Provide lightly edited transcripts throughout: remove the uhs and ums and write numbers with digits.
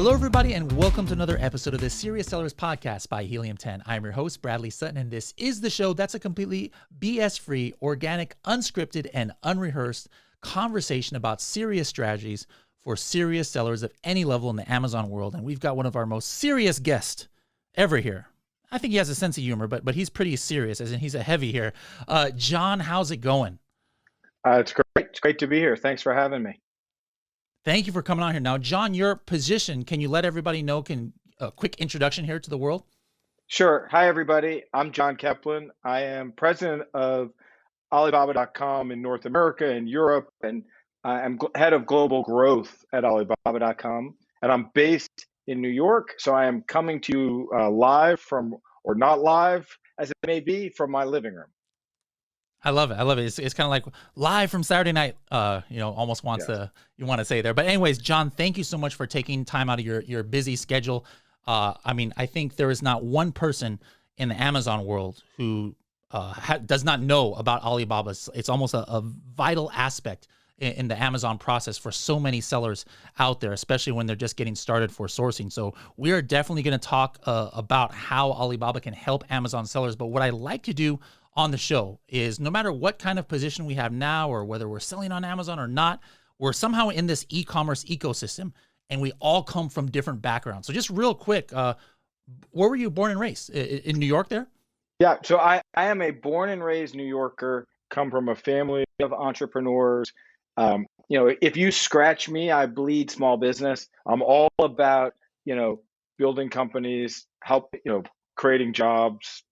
Hello, everybody, and welcome to another episode of the Serious Sellers Podcast by Helium 10. I'm your host, Bradley Sutton, and this is the show that's a completely BS-free, organic, unscripted, and unrehearsed conversation about serious strategies for serious sellers of any level in the Amazon world. And we've got one of our most serious guests ever here. I think he has a sense of humor, but he's pretty serious, as in he's a heavy here. John, how's it going? It's great. It's great to be here. Thanks for having me. Thank you for coming on here. Now, John, your position, can you let everybody know, a quick introduction here to the world? Sure. Hi, everybody. I'm John Caplan. I am president of Alibaba.com in North America and Europe, and I'm head of global growth at Alibaba.com. And I'm based in New York, so I am coming to you live from, or not live, as it may be, from my living room. I love it. I love it. It's kind of like live from Saturday night, almost you want to say there. But anyways, John, thank you so much for taking time out of your busy schedule. I think there is not one person in the Amazon world who does not know about Alibaba. It's almost a vital aspect in the Amazon process for so many sellers out there, especially when they're just getting started for sourcing. So we are definitely going to talk about how Alibaba can help Amazon sellers. But what I like to do on the show is, no matter what kind of position we have now, or whether we're selling on Amazon or not, we're somehow in this e-commerce ecosystem, and we all come from different backgrounds. So just real quick, where were you born and raised? In New York there? Yeah, so I am a born and raised New Yorker, come from a family of entrepreneurs. If you scratch me, I bleed small business. I'm all about, building companies, creating jobs,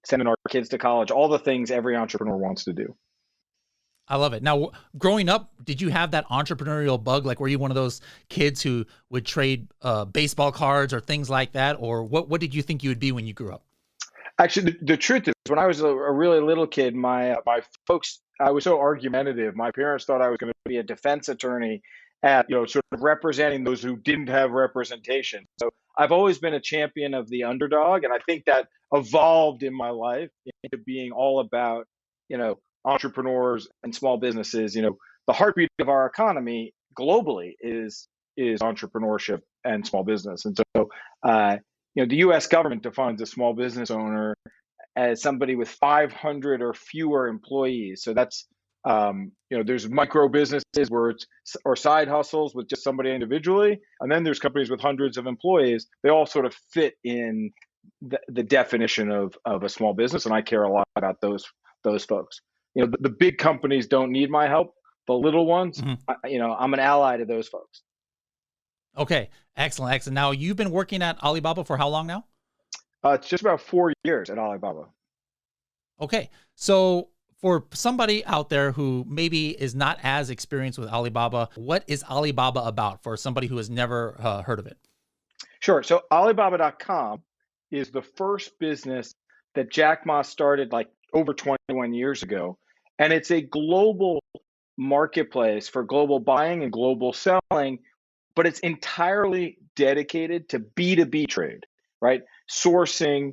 sending our kids to college, all the things every entrepreneur wants to do. I love it. Now, growing up, did you have that entrepreneurial bug? Like, were you one of those kids who would trade baseball cards or things like that? Or what did you think you would be when you grew up? Actually, the truth is, when I was a really little kid, my folks, I was so argumentative. My parents thought I was going to be a defense attorney at, sort of representing those who didn't have representation. So I've always been a champion of the underdog. And I think that evolved in my life into being all about, entrepreneurs and small businesses. The heartbeat of our economy globally is entrepreneurship and small business. And so, the U.S. government defines a small business owner as somebody with 500 or fewer employees. So that's, there's micro businesses or side hustles with just somebody individually. And then there's companies with hundreds of employees. They all sort of fit in the definition of a small business. And I care a lot about those folks. The big companies don't need my help. The little ones, I'm an ally to those folks. Okay, excellent. Now, you've been working at Alibaba for how long now? It's just about 4 years at Alibaba. Okay, so for somebody out there who maybe is not as experienced with Alibaba, what is Alibaba about for somebody who has never heard of it? Sure. So Alibaba.com is the first business that Jack Ma started like over 21 years ago. And it's a global marketplace for global buying and global selling, but it's entirely dedicated to B2B trade, right? Sourcing,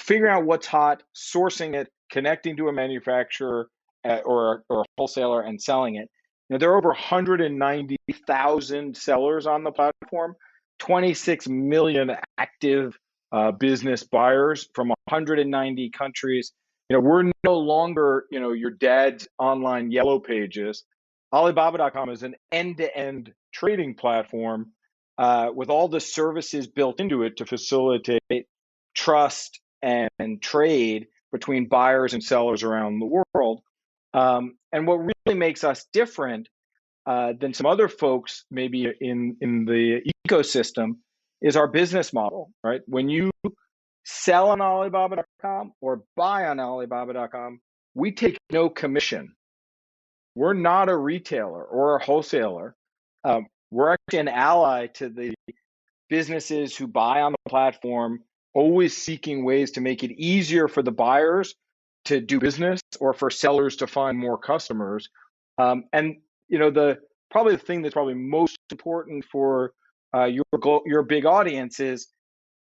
figuring out what's hot, sourcing it, connecting to a manufacturer or a wholesaler and selling it. There are over 190,000 sellers on the platform, 26 million active business buyers from 190 countries. We're no longer, your dad's online yellow pages. Alibaba.com is an end-to-end trading platform with all the services built into it to facilitate trust and trade between buyers and sellers around the world. And what really makes us different than some other folks maybe in the ecosystem is our business model, right? When you sell on Alibaba.com or buy on Alibaba.com, we take no commission. We're not a retailer or a wholesaler. We're actually an ally to the businesses who buy on the platform, always seeking ways to make it easier for the buyers to do business or for sellers to find more customers. And the thing that's probably most important for your big audience is,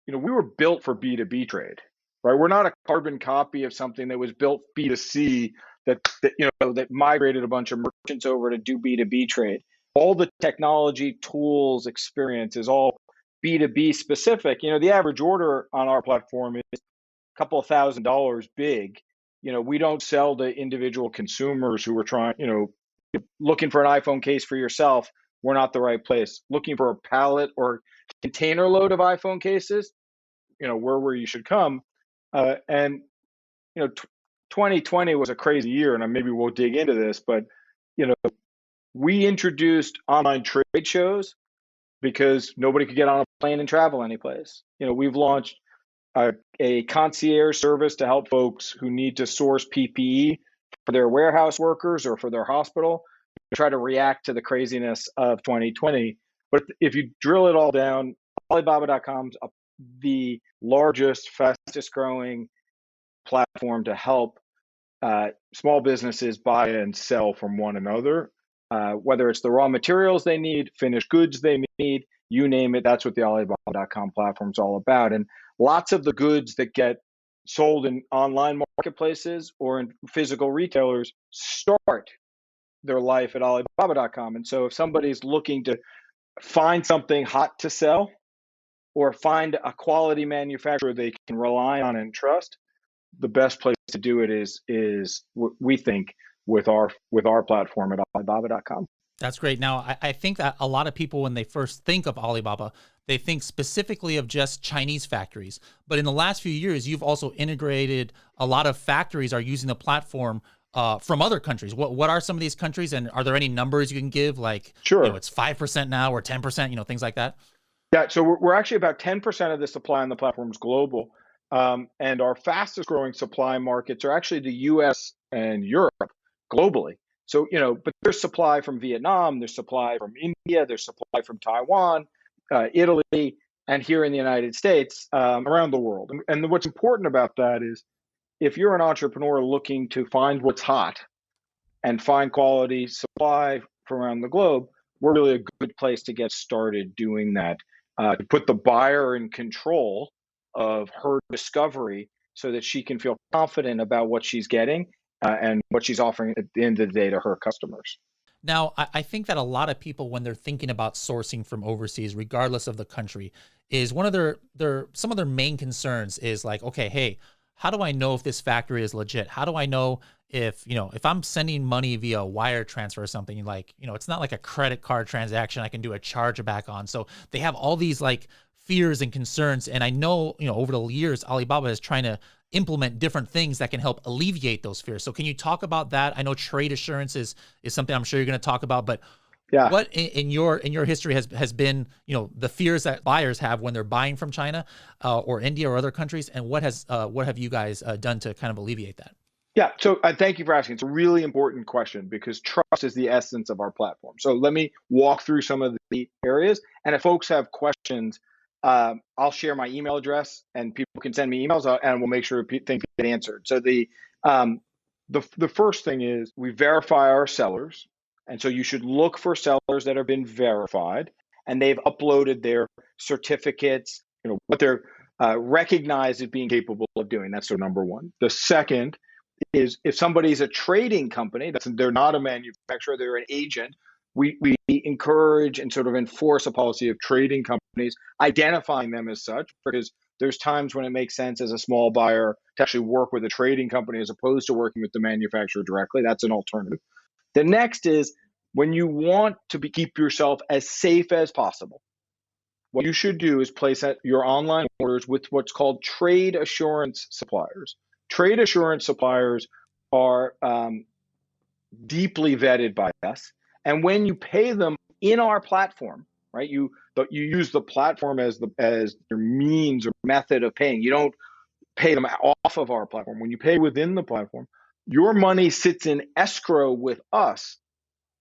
we were built for B2B trade, right? We're not a carbon copy of something that was built B2C that migrated a bunch of merchants over to do B2B trade. all the technology, tools, experience is all B2B specific. The average order on our platform is a couple of $1,000 big. We don't sell to individual consumers who are trying, looking for an iPhone case for yourself. We're not the right place. Looking for a pallet or container load of iPhone cases, we're where you should come. And 2020 was a crazy year, and maybe we'll dig into this, but we introduced online trade shows because nobody could get on a plane and travel anyplace. We've launched a concierge service to help folks who need to source PPE for their warehouse workers or for their hospital, try to react to the craziness of 2020. But if you drill it all down, Alibaba.com's the largest, fastest growing platform to help small businesses buy and sell from one another, whether it's the raw materials they need, finished goods they need, you name it. That's what the Alibaba.com platform is all about. And lots of the goods that get sold in online marketplaces or in physical retailers start their life at Alibaba.com. And so if somebody's looking to find something hot to sell or find a quality manufacturer they can rely on and trust, the best place to do it is we think with our platform at Alibaba.com. That's great. Now, I think that a lot of people, when they first think of Alibaba, they think specifically of just Chinese factories. But in the last few years, you've also integrated a lot of factories are using the platform from other countries. What are some of these countries, and are there any numbers you can give? Like, sure, it's 5% now or 10%, things like that. Yeah, so we're actually about 10% of the supply on the platform is global. And our fastest growing supply markets are actually the US and Europe globally. So, but there's supply from Vietnam, there's supply from India, there's supply from Taiwan, Italy, and here in the United States, around the world. And what's important about that is if you're an entrepreneur looking to find what's hot and find quality supply from around the globe, we're really a good place to get started doing that, to put the buyer in control of her discovery so that she can feel confident about what she's getting and what she's offering at the end of the day to her customers. Now, I think that a lot of people, when they're thinking about sourcing from overseas, regardless of the country, is one of some of their main concerns is like, okay, hey, how do I know if this factory is legit? How do I know if I'm sending money via wire transfer or something, like, it's not like a credit card transaction I can do a chargeback on. So they have all these like fears and concerns. And I know, over the years, Alibaba is trying to implement different things that can help alleviate those fears. So can you talk about that? I know trade assurance is something I'm sure you're going to talk about, but yeah, what in your history has been, the fears that buyers have when they're buying from China or India or other countries, and what have you guys done to kind of alleviate that? Yeah, so thank you for asking. It's a really important question because trust is the essence of our platform. So let me walk through some of the areas, and if folks have questions, I'll share my email address, and people can send me emails, and we'll make sure things get answered. So the first thing is we verify our sellers, and so you should look for sellers that have been verified, and they've uploaded their certificates, what they're recognized as being capable of doing. That's their number one. The second is if somebody's a trading company, they're not a manufacturer, they're an agent. We encourage and sort of enforce a policy of trading companies, identifying them as such, because there's times when it makes sense as a small buyer to actually work with a trading company as opposed to working with the manufacturer directly. That's an alternative. The next is when you want to keep yourself as safe as possible, what you should do is place your online orders with what's called trade assurance suppliers. Trade assurance suppliers are deeply vetted by us. And when you pay them in our platform, right, you use the platform as your means or method of paying. You don't pay them off of our platform. When you pay within the platform, your money sits in escrow with us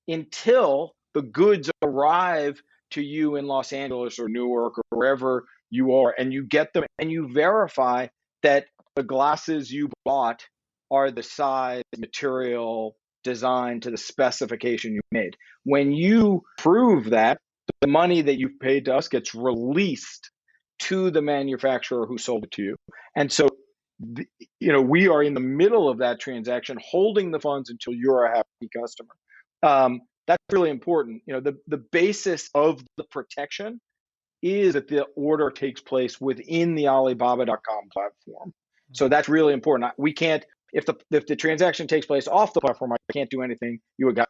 until the goods arrive to you in Los Angeles or Newark or wherever you are, and you get them and you verify that the glasses you bought are the size, material, design to the specification you made. When you prove that, the money that you've paid to us gets released to the manufacturer who sold it to you. And so, we are in the middle of that transaction, holding the funds until you're a happy customer. that's really important. The basis of the protection is that the order takes place within the Alibaba.com platform. So that's really important. We can't, if the transaction takes place off the platform, I can't do anything.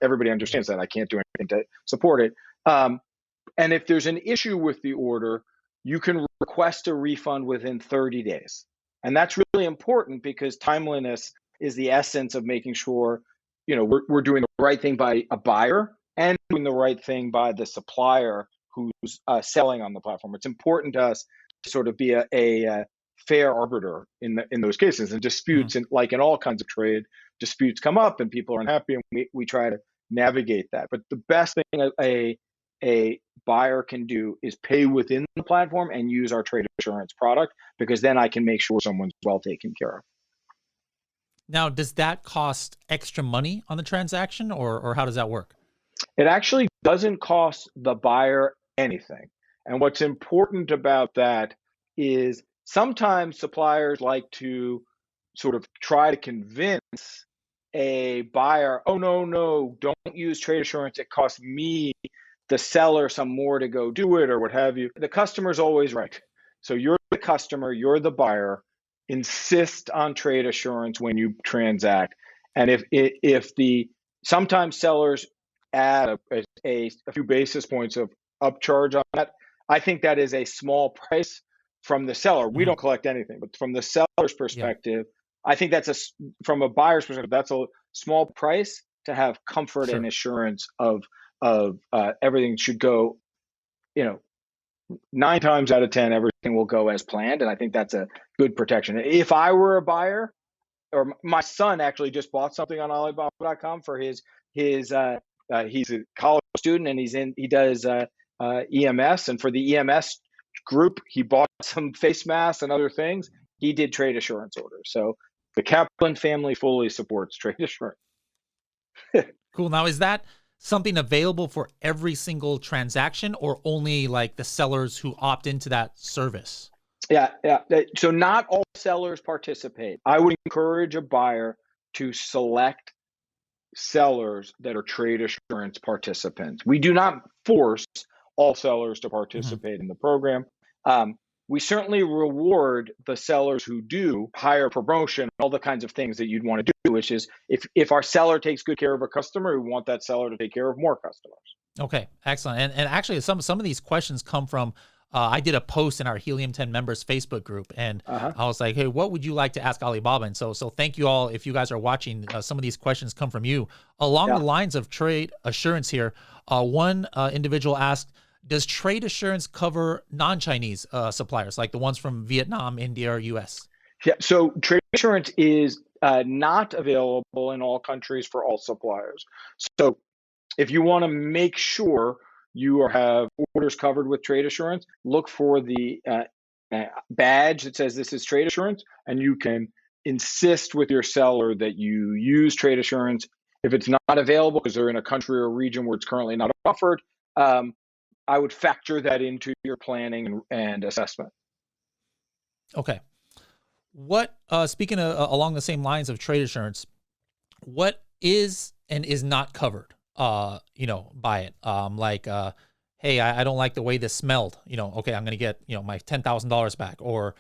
Everybody understands that I can't do anything to support it. And if there's an issue with the order, you can request a refund within 30 days. And that's really important because timeliness is the essence of making sure, we're doing the right thing by a buyer and doing the right thing by the supplier who's selling on the platform. It's important to us to sort of be a fair arbiter in those cases. And disputes, and like in all kinds of trade, disputes come up and people are unhappy, and we try to navigate that. But the best thing a buyer can do is pay within the platform and use our trade assurance product, because then I can make sure someone's well taken care of. Now, does that cost extra money on the transaction, or how does that work? It actually doesn't cost the buyer anything. And what's important about that is sometimes suppliers like to sort of try to convince a buyer, oh, no, don't use trade assurance. It costs me, the seller, some more to go do it or what have you. The customer's always right. So you're the customer, you're the buyer. Insist on trade assurance when you transact. And sometimes sellers add a few basis points of upcharge on that, I think that is a small price from the seller. We don't collect anything, but from the seller's perspective, I think from a buyer's perspective, that's a small price to have comfort and assurance of everything should go, 9 times out of 10, everything will go as planned. And I think that's a good protection. If I were a buyer, or my son actually just bought something on Alibaba.com for his he's a college student, and he does EMS, and for the EMS group, he bought some face masks and other things. He did trade assurance orders. So the Caplan family fully supports trade assurance. Cool. Now, is that something available for every single transaction, or only like the sellers who opt into that service? Yeah. So not all sellers participate. I would encourage a buyer to select sellers that are trade assurance participants. We do not force all sellers to participate in the program. We certainly reward the sellers who do, higher promotion, all the kinds of things that you'd want to do, which is if our seller takes good care of a customer, we want that seller to take care of more customers. Okay, excellent. And actually, some of these questions come from, I did a post in our Helium 10 members Facebook group, and I was like, hey, what would you like to ask Alibaba? And so thank you all. If you guys are watching, some of these questions come from you. Along the lines of trade assurance here, one individual asked, does trade assurance cover non-Chinese suppliers, like the ones from Vietnam, India, or US? Yeah, so trade assurance is not available in all countries for all suppliers. So if you want to make sure you have orders covered with trade assurance, look for the badge that says this is trade assurance, and you can insist with your seller that you use trade assurance. If it's not available because they're in a country or region where it's currently not offered, I would factor that into your planning and assessment. Okay. What, speaking along the same lines of trade assurance, what is and is not covered, by it? Hey, I don't like the way this smelled, okay, I'm going to get, my $10,000 back, or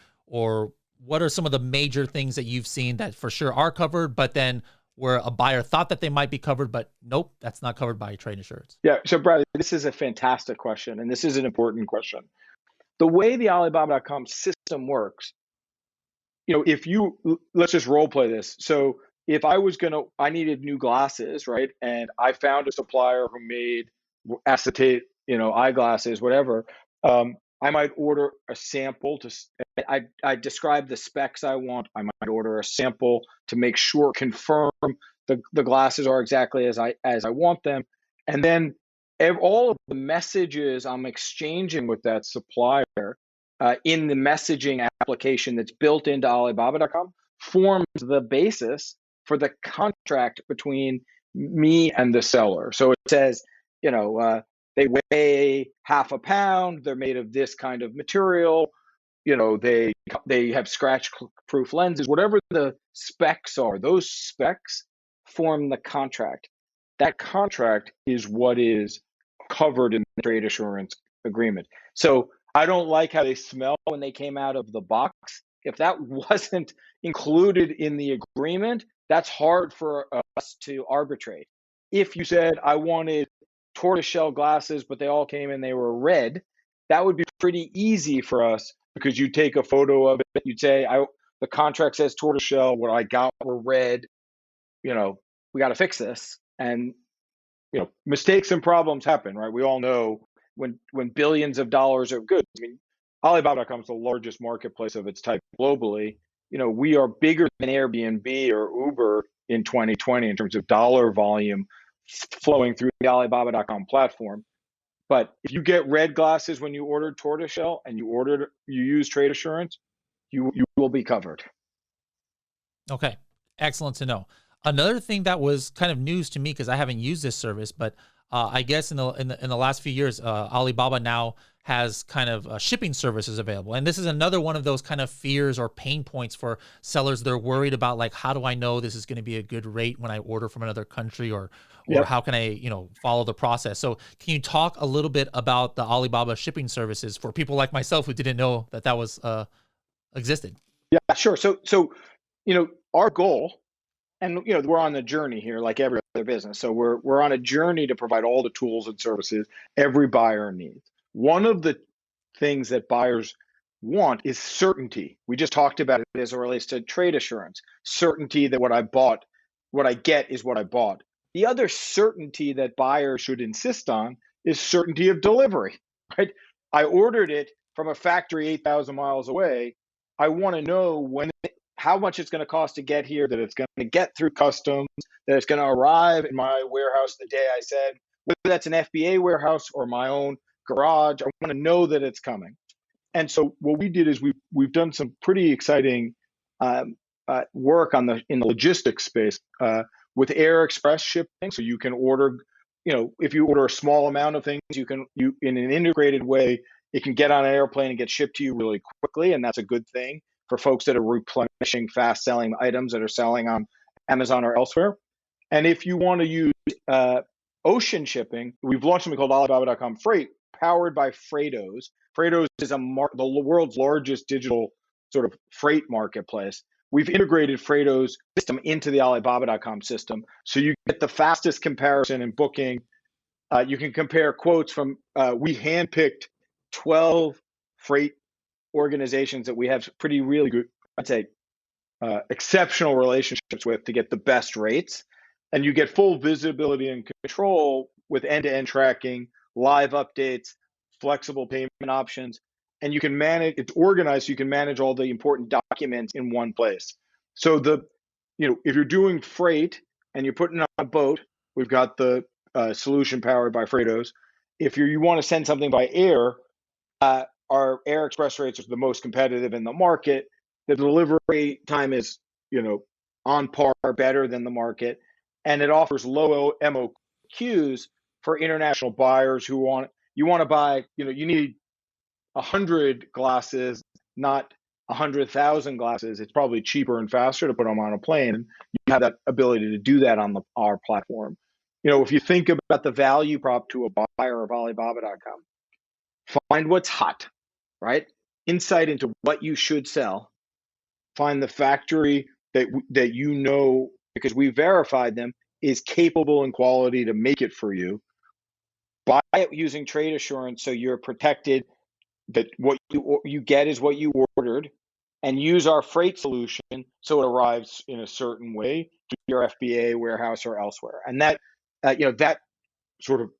what are some of the major things that you've seen that for sure are covered, but then where a buyer thought that they might be covered, but nope, that's not covered by trade insurance? Yeah. So Bradley, this is a fantastic question, and this is an important question. The way the Alibaba.com system works, let's just role play this. So if I needed new glasses, right? And I found a supplier who made acetate, eyeglasses, whatever. I might order a sample I describe the specs I want. I might order a sample to make sure, confirm the glasses are exactly as I want them. And then all of the messages I'm exchanging with that supplier in the messaging application that's built into Alibaba.com forms the basis for the contract between me and the seller. So it says, they weigh half a pound, they're made of this kind of material, they have scratch-proof lenses, whatever the specs are, those specs form the contract. that contract is what is covered in the trade assurance agreement. So I don't like how they smell when they came out of the box. If that wasn't included in the agreement, that's hard for us to arbitrate. If you said I wanted tortoiseshell glasses, but they all came and they were red, that would be pretty easy for us because you take a photo of it. You'd say, the contract says tortoiseshell. What I got were red. We got to fix this. And mistakes and problems happen, right? We all know when billions of dollars of goods. I mean, Alibaba.com is the largest marketplace of its type globally. We are bigger than Airbnb or Uber in 2020 in terms of dollar volume flowing through the Alibaba.com platform. But if you get red glasses when you ordered tortoiseshell and you use trade assurance, you will be covered. Okay, excellent to know. Another thing that was kind of news to me because I haven't used this service, but I guess in the last few years, Alibaba now has kind of shipping services available, and this is another one of those kind of fears or pain points for sellers. They're worried about, like, how do I know this is going to be a good rate when I order from another country, or Yep. how can I follow the process? So can you talk a little bit about the Alibaba shipping services for people like myself who didn't know that was existed? Yeah, sure. So our goal. And we're on the journey here, like every other business. So we're on a journey to provide all the tools and services every buyer needs. One of the things that buyers want is certainty. We just talked about it as it relates to trade assurance. Certainty that what I get is what I bought. The other certainty that buyers should insist on is certainty of delivery, right? I ordered it from a factory 8,000 miles away. I want to know how much it's going to cost to get here, that it's going to get through customs, that it's going to arrive in my warehouse the day I said, whether that's an FBA warehouse or my own garage. I want to know that it's coming. And so what we did is we've done some pretty exciting work in the logistics space with air express shipping. So you can order, if you order a small amount of things, you in an integrated way, it can get on an airplane and get shipped to you really quickly, and that's a good thing for folks that are replenishing fast-selling items that are selling on Amazon or elsewhere. And if you want to use ocean shipping, we've launched something called Alibaba.com Freight, powered by Freightos. Freightos is the world's largest digital sort of freight marketplace. We've integrated Freightos system into the Alibaba.com system, so you get the fastest comparison in booking. You can compare quotes from, we handpicked 12 freight organizations that we have really good, I'd say, exceptional relationships with to get the best rates. And you get full visibility and control with end-to-end tracking, live updates, flexible payment options, and you can manage, it's organized so you can manage all the important documents in one place. So if you're doing freight and you're putting on a boat, we've got the solution powered by Freightos. If you want to send something by air, our air express rates are the most competitive in the market. The delivery time is, on par, better than the market, and it offers low MOQs for international buyers who you want to buy, you need 100 glasses, not 100,000 glasses. It's probably cheaper and faster to put them on a plane. And you have that ability to do that on our platform. If you think about the value prop to a buyer of Alibaba.com, find what's hot, right? Insight into what you should sell. Find the factory that because we verified them, is capable and quality to make it for you. Buy it using trade assurance so you're protected, that what you get is what you ordered, and use our freight solution so it arrives in a certain way to your FBA warehouse or elsewhere. And that sort of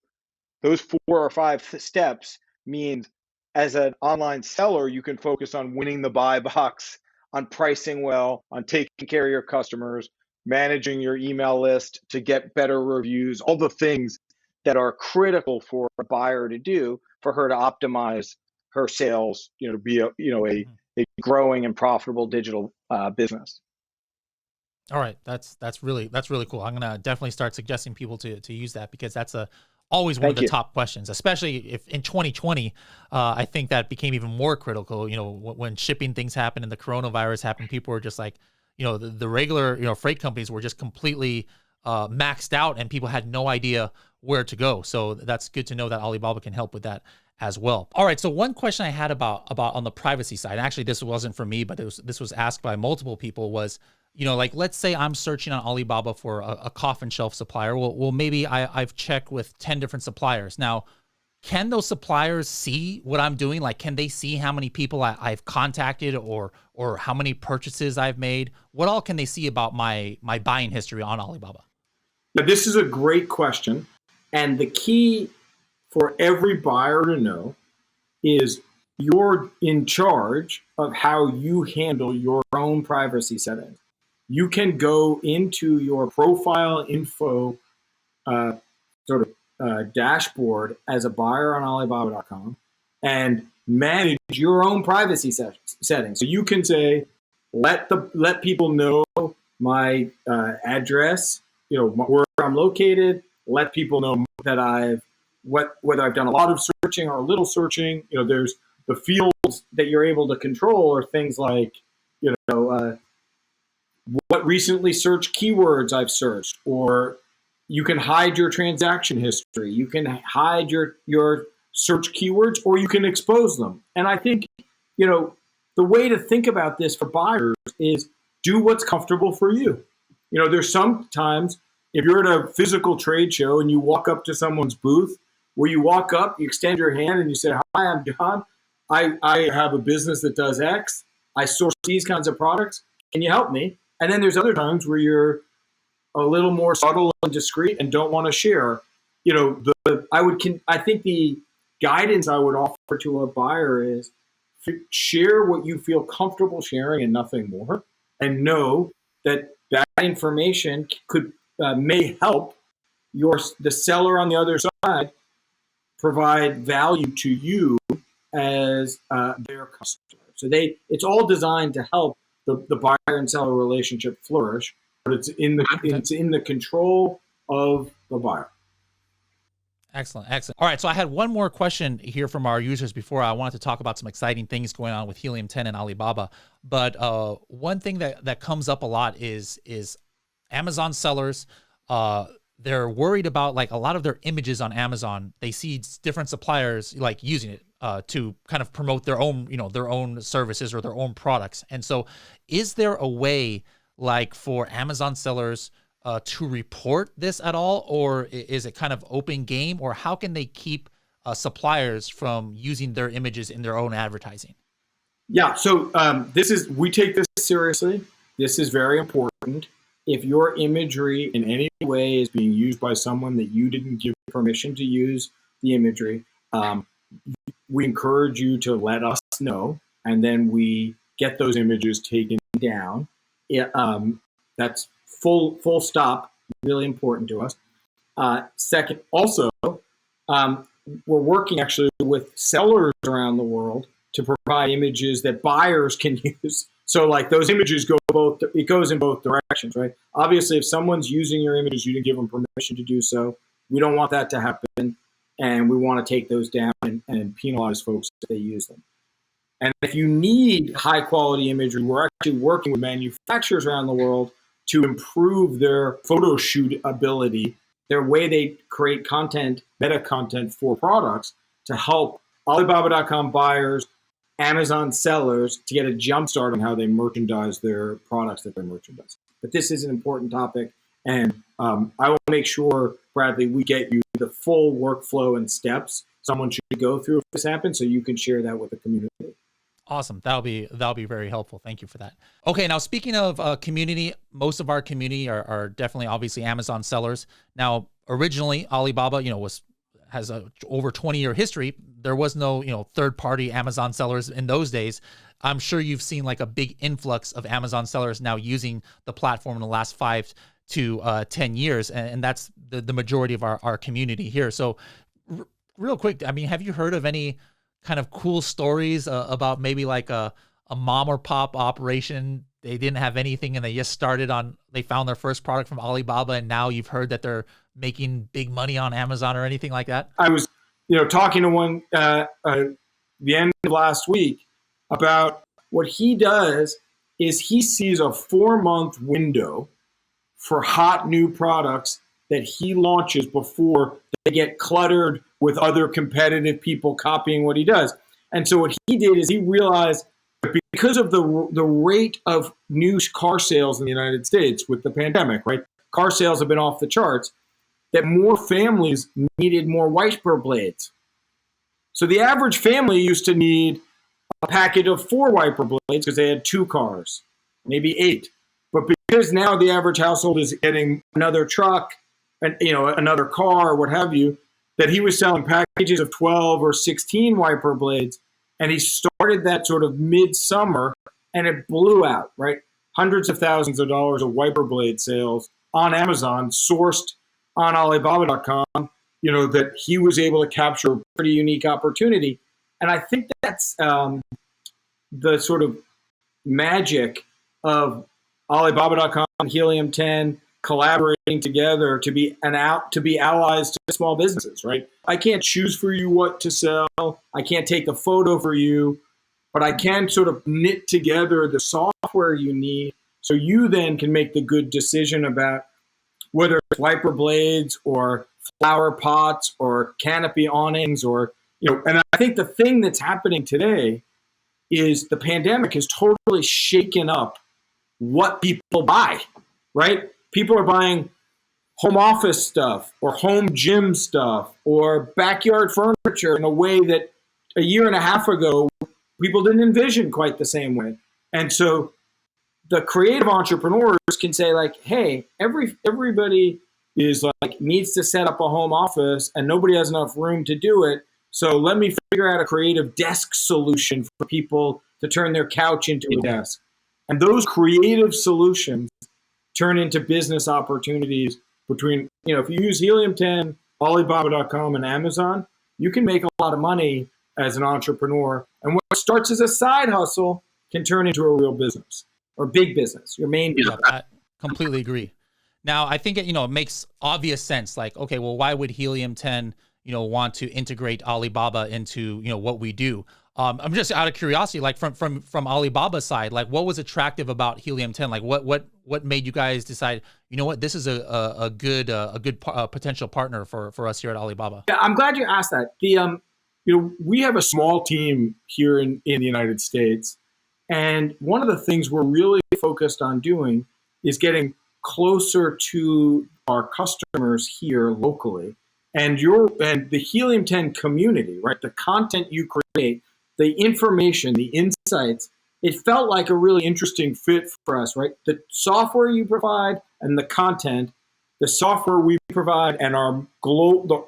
those 4 or 5 steps means, as an online seller, you can focus on winning the buy box, on pricing well, on taking care of your customers, managing your email list to get better reviews, all the things that are critical for a buyer to do for her to optimize her sales, be a growing and profitable digital business. All right, that's really cool. I'm gonna definitely start suggesting people to use that, because that's always one of the top questions, especially if in 2020, I think that became even more critical. When shipping things happened and the coronavirus happened, people were just like, the regular freight companies were just completely maxed out and people had no idea where to go. So that's good to know that Alibaba can help with that as well. All right. So one question I had about on the privacy side, actually this wasn't for me, but this was asked by multiple people, was, like, let's say I'm searching on Alibaba for a coffin shelf supplier. Well, maybe I've checked with 10 different suppliers. Now, can those suppliers see what I'm doing? Like, can they see how many people I've contacted or how many purchases I've made? What all can they see about my buying history on Alibaba? Now, this is a great question. And the key for every buyer to know is you're in charge of how you handle your own privacy settings. You can go into your profile info dashboard as a buyer on Alibaba.com and manage your own privacy settings. So you can say, let people know my address, where I'm located. Let people know that whether I've done a lot of searching or a little searching. There's the fields that you're able to control are things like, what recently searched keywords I've searched, or you can hide your transaction history. You can hide your search keywords, or you can expose them. And I think, the way to think about this for buyers is do what's comfortable for you. There's sometimes if you're at a physical trade show and you walk up to someone's booth, where you walk up, you extend your hand and you say, "Hi, I'm John. I have a business that does X. I source these kinds of products. Can you help me?" And then there's other times where you're a little more subtle and discreet and don't want to share. I think the guidance I would offer to a buyer is share what you feel comfortable sharing and nothing more, and know that information may help the seller on the other side provide value to you as their customer. So it's all designed to help the buyer and seller relationship flourish, but it's in the control of the buyer. Excellent. All right, so I had one more question here from our users before I wanted to talk about some exciting things going on with Helium 10 and Alibaba. But one thing that comes up a lot is Amazon sellers. They're worried about, like, a lot of their images on Amazon. They see different suppliers like using it to kind of promote their own services or their own products. And so, is there a way, like, for Amazon sellers to report this at all, or is it kind of open game, or how can they keep suppliers from using their images in their own advertising? Yeah, so we take this seriously. This is very important. If your imagery in any way is being used by someone that you didn't give permission to use the imagery, we encourage you to let us know, and then we get those images taken down. That's full stop, really important to us. Second, also, we're working actually with sellers around the world to provide images that buyers can use. So, like, those images it goes in both directions, right? Obviously, if someone's using your images, you didn't give them permission to do so. We don't want that to happen, and we want to take those down and penalize folks if they use them. And if you need high quality imagery, we're actually working with manufacturers around the world to improve their photo shoot ability, their way they create content, meta content for products, to help Alibaba.com buyers, Amazon sellers, to get a jump start on how they merchandise their products that they're merchandising. But this is an important topic, and I will make sure, Bradley, we get you the full workflow and steps someone should go through if this happens, so you can share that with the community. Awesome. That'll be very helpful. Thank you for that. Okay. Now, speaking of community, most of our community are definitely obviously Amazon sellers. Now, originally Alibaba, has a over 20-year history. There was no, third-party Amazon sellers in those days. I'm sure you've seen like a big influx of Amazon sellers now using the platform in the last 5 to 10 years. And that's the majority of our community here. So real quick, I mean, have you heard of any kind of cool stories about maybe like a mom or pop operation? They didn't have anything and they just they found their first product from Alibaba, and now you've heard that they're making big money on Amazon or anything like that? I was, talking to one the end of last week about what he does is he sees a 4-month window for hot new products that he launches before they get cluttered with other competitive people copying what he does. And so what he did is he realized that because of the rate of new car sales in the United States with the pandemic, right? Car sales have been off the charts, that more families needed more wiper blades. So the average family used to need a packet of 4 wiper blades because they had 2 cars, maybe 8. But because now the average household is getting another truck and another car or what have you, that he was selling packages of 12 or 16 wiper blades. And he started that sort of midsummer, and it blew out, right? Hundreds of thousands of dollars of wiper blade sales on Amazon, sourced on Alibaba.com, that he was able to capture a pretty unique opportunity. And I think that's the sort of magic of Alibaba.com and Helium 10 collaborating together to be allies to small businesses, right? I can't choose for you what to sell. I can't take a photo for you, but I can sort of knit together the software you need so you then can make the good decision about whether it's wiper blades or flower pots or canopy awnings and I think the thing that's happening today is the pandemic has totally shaken up what people buy, right? People are buying home office stuff or home gym stuff or backyard furniture in a way that a year and a half ago people didn't envision quite the same way. And so the creative entrepreneurs can say like, hey, everybody is like needs to set up a home office and nobody has enough room to do it. So let me figure out a creative desk solution for people to turn their couch into a desk. And those creative solutions turn into business opportunities between, if you use Helium 10, Alibaba.com, and Amazon, you can make a lot of money as an entrepreneur. And what starts as a side hustle can turn into a real business or big business, your main business. I completely agree. Now, I think it makes obvious sense. Like, okay, well, why would Helium 10, want to integrate Alibaba into, what we do? I'm just out of curiosity, like from Alibaba's side, like what was attractive about Helium 10? Like what made you guys decide, this is a good potential partner for us here at Alibaba? Yeah, I'm glad you asked that. We have a small team here in the United States, and one of the things we're really focused on doing is getting closer to our customers here locally, and the Helium 10 community, right? The content you create, the information, the insights, it felt like a really interesting fit for us, right? The software you provide and the content, the software we provide and our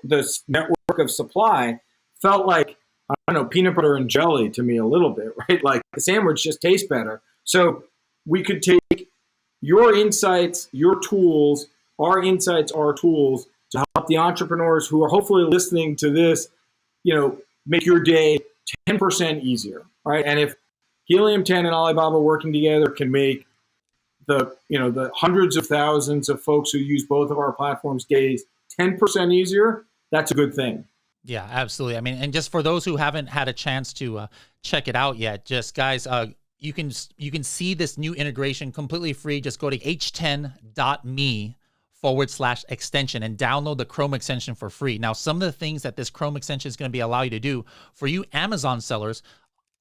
this network of supply felt like, I don't know, peanut butter and jelly to me a little bit, right? Like the sandwich just tastes better. So we could take your insights, your tools, our insights, our tools to help the entrepreneurs who are hopefully listening to this, make your day 10% easier, right? And if Helium 10 and Alibaba working together can make the hundreds of thousands of folks who use both of our platforms days 10% easier, that's a good thing. Yeah, absolutely. I mean, and just for those who haven't had a chance to check it out yet, just guys, you can see this new integration completely free. Just go to h10.me/extension and download the Chrome extension for free. Now, some of the things that this Chrome extension is going to be allow you to do for you Amazon sellers,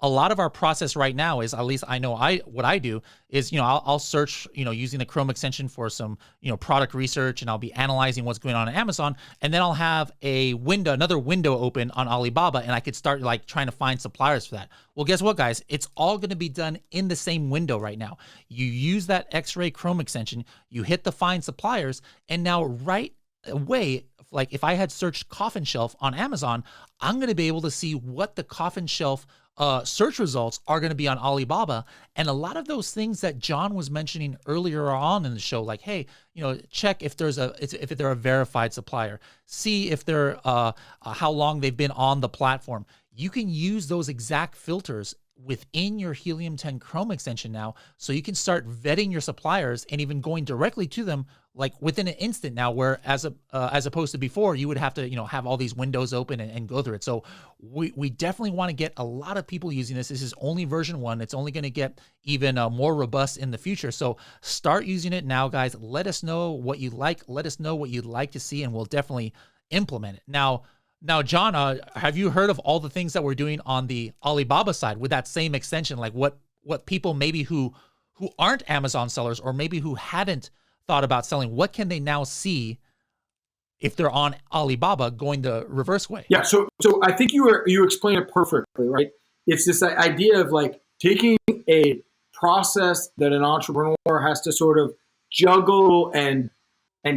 a lot of our process right now is, at least I know what I do is, I'll search, using the Chrome extension for some, product research, and I'll be analyzing what's going on Amazon. And then I'll have another window open on Alibaba, and I could start like trying to find suppliers for that. Well, guess what, guys? It's all going to be done in the same window right now. You use that X-Ray Chrome extension, you hit the find suppliers, and now right away, like if I had searched coffin shelf on Amazon, I'm going to be able to see what the coffin shelf search results are going to be on Alibaba. And a lot of those things that John was mentioning earlier on in the show, like, hey, check if they're a verified supplier, see if they're how long they've been on the platform. You can use those exact filters within your Helium 10 Chrome extension now, so you can start vetting your suppliers and even going directly to them like within an instant now, where as opposed to before, you would have to, have all these windows open and go through it. So we definitely want to get a lot of people using this. This is only version 1. It's only going to get even more robust in the future. So start using it now, guys. Let us know what you like. Let us know what you'd like to see, and we'll definitely implement it. Now, John, have you heard of all the things that we're doing on the Alibaba side with that same extension? Like what people maybe who aren't Amazon sellers, or maybe who hadn't thought about selling, what can they now see if they're on Alibaba going the reverse way? Yeah, so I think you explained it perfectly, right? It's this idea of like taking a process that an entrepreneur has to sort of juggle and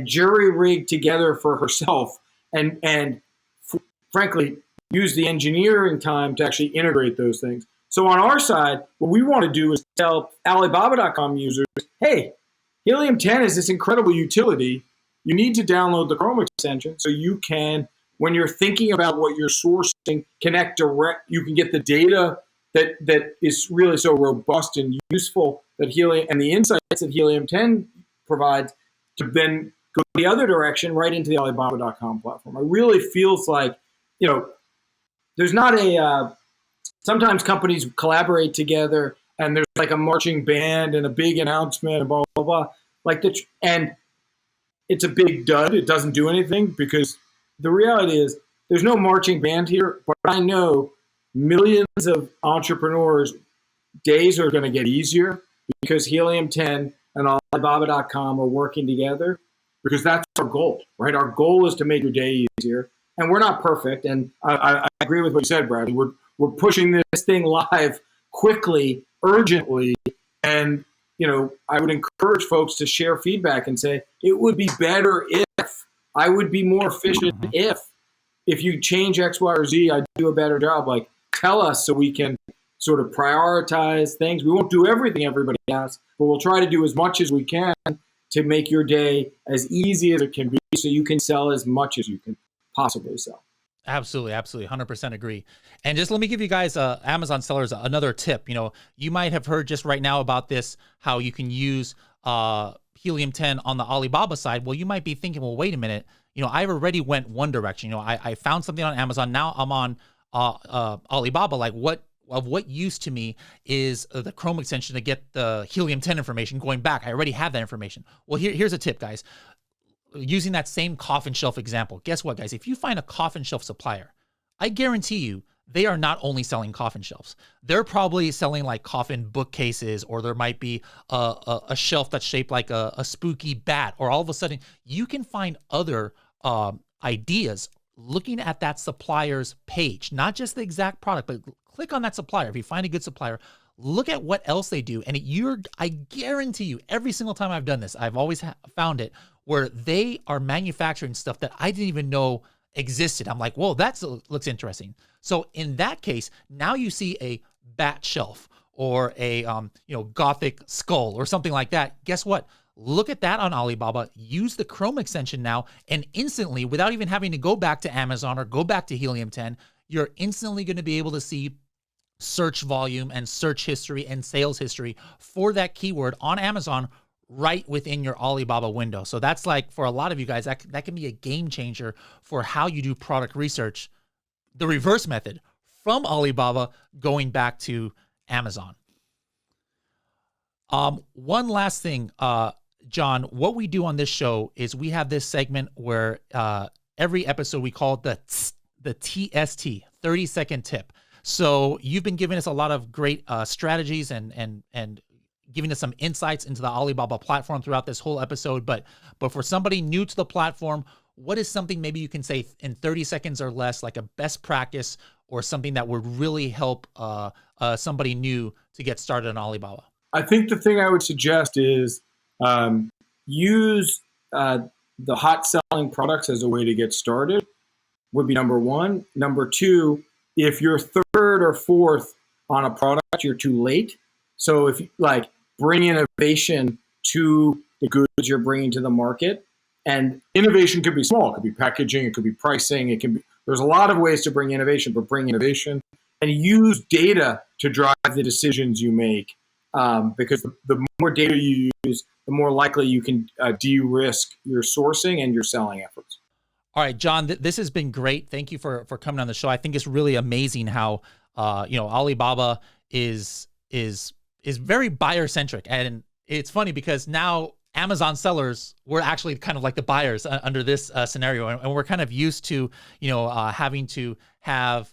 jury rig together for herself, and frankly use the engineering time to actually integrate those things. So on our side, what we want to do is tell Alibaba.com users, hey, Helium 10 is this incredible utility. You need to download the Chrome extension so you can, when you're thinking about what you're sourcing, connect direct. You can get the data that is really so robust and useful that Helium and the insights that Helium 10 provides to then go the other direction right into the Alibaba.com platform. It really feels like, there's not sometimes companies collaborate together and there's like a marching band and a big announcement and blah, blah, blah. And it's a big dud. It doesn't do anything, because the reality is there's no marching band here, but I know millions of entrepreneurs' days are going to get easier because Helium 10 and Alibaba.com are working together, because that's our goal, right? Our goal is to make your day easier. And we're not perfect. And I agree with what you said, Bradley. We're pushing this thing live quickly, urgently. And, I would encourage folks to share feedback and say, it would be better if, I would be more efficient if you change X, Y, or Z, I'd do a better job. Like, tell us so we can sort of prioritize things. We won't do everything everybody asks, but we'll try to do as much as we can to make your day as easy as it can be so you can sell as much as you can possibly sell. Absolutely. 100% agree. And just let me give you guys, Amazon sellers, another tip. You might have heard just right now about this, how you can use Helium 10 on the Alibaba side. Well, you might be thinking, well, wait a minute. I've already went one direction. I found something on Amazon. Now I'm on Alibaba. Like what use to me is the Chrome extension to get the Helium 10 information going back. I already have that information. Well, here's a tip, guys. Using that same coffin shelf example, guess what, guys? If you find a coffin shelf supplier, I guarantee you they are not only selling coffin shelves. They're probably selling like coffin bookcases, or there might be a shelf that's shaped like a spooky bat, or all of a sudden you can find other ideas looking at that supplier's page, not just the exact product, but click on that supplier. If you find a good supplier, look at what else they do. And I guarantee you, every single time I've done this, I've always found it where they are manufacturing stuff that I didn't even know existed. I'm like, whoa, that looks interesting. So in that case, now you see a bat shelf or a Gothic skull or something like that. Guess what? Look at that on Alibaba. Use the Chrome extension now, and instantly, without even having to go back to Amazon or go back to Helium 10, you're instantly going to be able to see search volume and search history and sales history for that keyword on Amazon right within your Alibaba window. So that's like, for a lot of you guys, that can be a game changer for how you do product research, the reverse method from Alibaba going back to Amazon. One last thing, John, what we do on this show is we have this segment where every episode we call it the TST, 30-second tip. So you've been giving us a lot of great strategies and giving us some insights into the Alibaba platform throughout this whole episode. But for somebody new to the platform, what is something maybe you can say in 30 seconds or less, like a best practice or something that would really help somebody new to get started on Alibaba? I think the thing I would suggest is use the hot selling products as a way to get started would be number one. Number two, if you're third or fourth on a product, you're too late. So if you bring innovation to the goods you're bringing to the market, and innovation could be small, it could be packaging, it could be pricing, there's a lot of ways to bring innovation, but bring innovation. and use data to drive the decisions you make. Because the more data you use, the more likely you can de-risk your sourcing and your selling efforts. All right, John, this has been great. Thank you for coming on the show. I think it's really amazing how Alibaba is very buyer centric, and it's funny because now Amazon sellers, we're actually kind of like the buyers under this scenario, and we're kind of used to having to have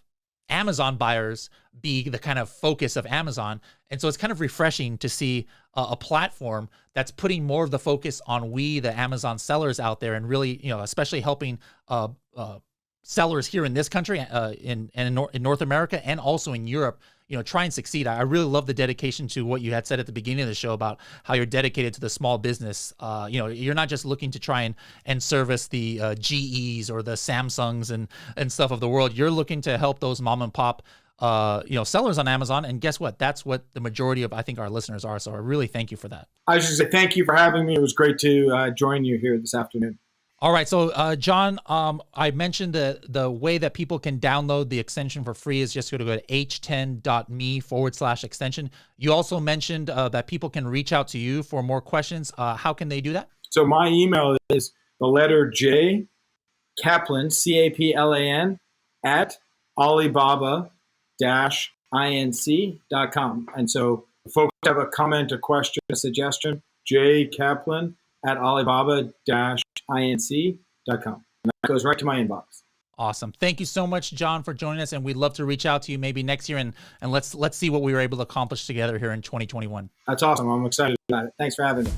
Amazon buyers be the kind of focus of Amazon. And so it's kind of refreshing to see a platform that's putting more of the focus on we, the Amazon sellers out there, and really, especially helping sellers here in this country, in North America, and also in Europe, try and succeed. I really love the dedication to what you had said at the beginning of the show about how you're dedicated to the small business. You're not just looking to try and service the GEs or the Samsungs and stuff of the world. You're looking to help those mom and pop sellers on Amazon. And guess what? That's what the majority of, I think, our listeners are. So I really thank you for that. I just say thank you for having me. It was great to join you here this afternoon. All right. So, John, I mentioned the way that people can download the extension for free is just going to go to h10.me/extension. You also mentioned that people can reach out to you for more questions. How can they do that? So my email is the letter J, Caplan, Caplan, at Alibaba-inc.com. And so if folks have a comment, a question, a suggestion, J Caplan at Alibaba-inc.com. And that goes right to my inbox. Awesome. Thank you so much, John, for joining us. And we'd love to reach out to you maybe next year and let's see what we were able to accomplish together here in 2021. That's awesome. I'm excited about it. Thanks for having me.